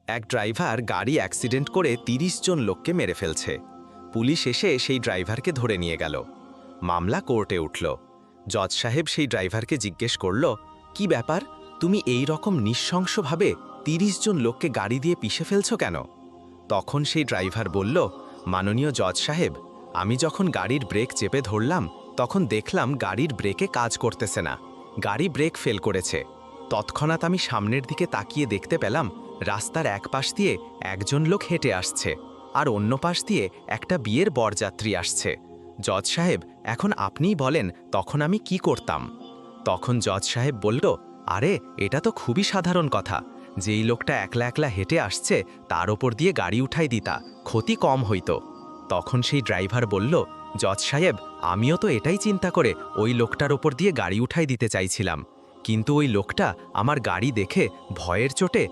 এক ড্রাইভার গাড়ি অ্যাক্সিডেন্ট করে ৩০ জন লোককে মেরে ফেলছে। পুলিশ এসে সেই ড্রাইভারকে ধরে নিয়ে গেল। মামলা কোর্টে উঠল। জজ সাহেব সেই ড্রাইভারকে জিজ্ঞেস করল, কি ব্যাপার, তুমি এই রকম নৃশংসভাবে ৩০ জন লোককে গাড়ি দিয়ে পিষে ফেলছো কেন? তখন সেই ড্রাইভার বলল, মাননীয় জজ সাহেব, আমি যখন গাড়ির ব্রেক চেপে ধরলাম তখন দেখলাম গাড়ির ব্রেকে কাজ করতেছে না, গাড়ি ব্রেক ফেল করেছে। তৎক্ষণাৎ আমি সামনের দিকে তাকিয়ে দেখতে পেলাম রাস্তার এক পাশ দিয়ে একজন লোক হেঁটে আসছে আর অন্য পাশ দিয়ে একটা বিয়ের বরযাত্রী আসছে। জজ সাহেব, এখন আপনিই বলেন তখন আমি কি করতাম? তখন জজ সাহেব বলল, আরে এটা তো খুবই সাধারণ কথা, যেই লোকটা একলা একলা হেঁটে আসছে তার ওপর দিয়ে গাড়ি উঠাই দিতা, ক্ষতি কম হইতো। তখন সেই ড্রাইভার বলল, জজ সাহেব, আমিও তো এটাই চিন্তা করে ওই লোকটার ওপর দিয়ে গাড়ি উঠাই দিতে চাইছিলাম, কিন্তু ওই লোকটা আমার গাড়ি দেখে ভয়ের চোটে